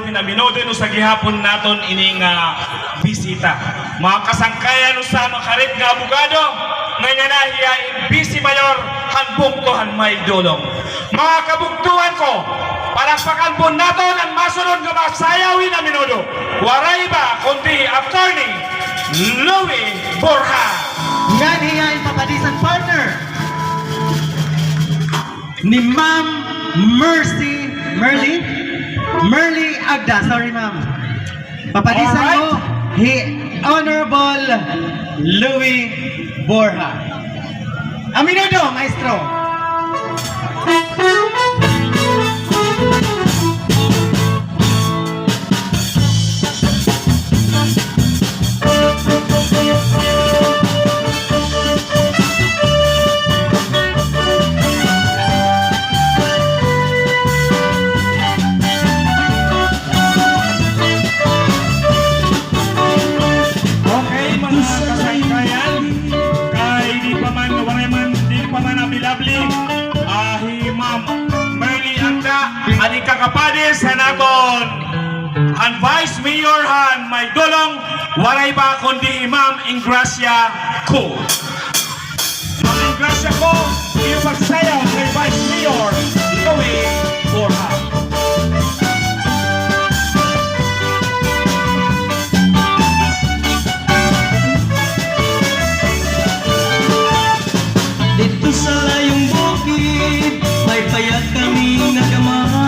sayawi na minuto no sa gihapon naton ining bisita. Mga kasangkayan sa makarit nga abogado, ngayon na hiyain bisi mayor hanbong to may dulong. Mga kabugtuhan ko, palakpakan po naton ang masunod nga mga sayawi na minuto. Waray ba kundi attorney Louie Borja. Yan hiyain papadisan partner ni Ma'am Merly Agda. Sorry ma'am. Papadisan Alright. mo Honorable Louie Borja. Aminado, maestro. Ani kakapadis sa naton ang Vice Mayor han may dulong waray ba kundi Ma'am Ingracia ko. Ma'am Ingracia ko, iyong pagsayaw kay Vice Mayor Louie Borja. Dito sa layong bukid, may payag kami nagamay.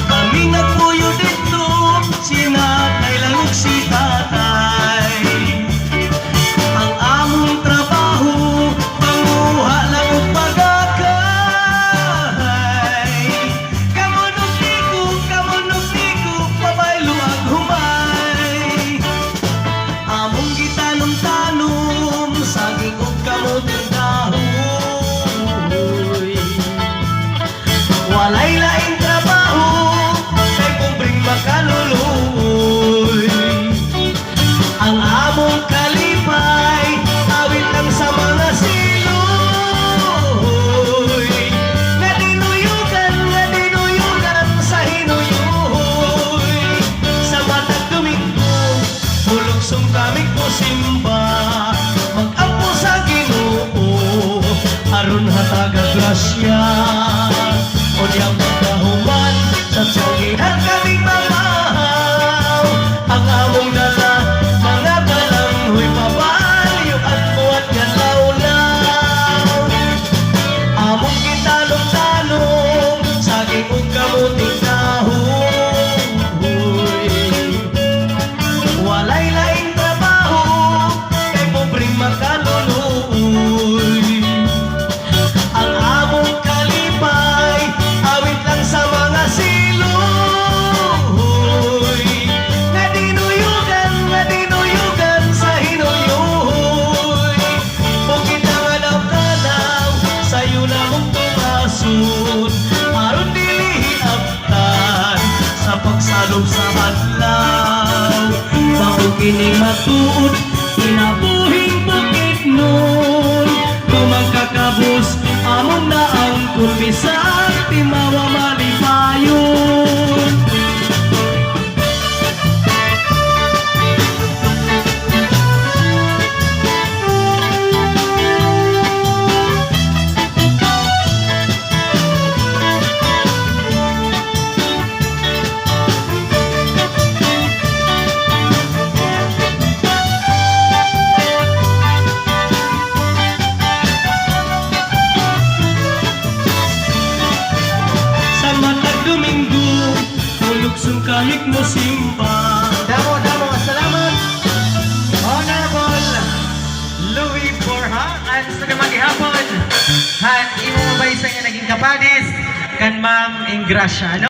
Kami nagpuyo dito, sinatay lang ug si tatay. Ang among trabaho, panguha lang ug pagakay. Kamunong ligo, pabaylo ang humay. Among gitanong-tanong, saging ug kamuting kahoy. Walay laing trabaho, kay pobreng makaluluoy. Ang among kalipay, awit lang sa mga siloy. Nadinuyugan sa hinuyuhoy. Sa matag Domingo, bulugsong kami ko simba. Mag-ampo sa Ginoo, aron hataga grasya. O niyang pagkahuman, sa tsagihan kaming mamahaw. Ang among dala, mga balanghoy pabalyo at buhat nga lawlaw. Among gitalong-talong, saging ug kamuting kahoy. Walay laing trabaho, kay pobreng makaluluoy. Ang among kalipay, awit lang sa mga siloy. Nadinuyugan sa hinuyuhoy. Bukid ang alaw-alaw, sa'yo na mong tumasun. Aron dili abtan, sa pagsalog sa adlaw. Bago kining matuod, inabuhing bukid nun. Kumangkakabos, among na ang kumpisang timawa malipayon. Domingo, bulugsong kamik mo simba. Damo, salamat. Honorable Louie Borja. At sa kamagihapon, han imo mabay sa inyo naging kapadis kan Ma'am Ingracia.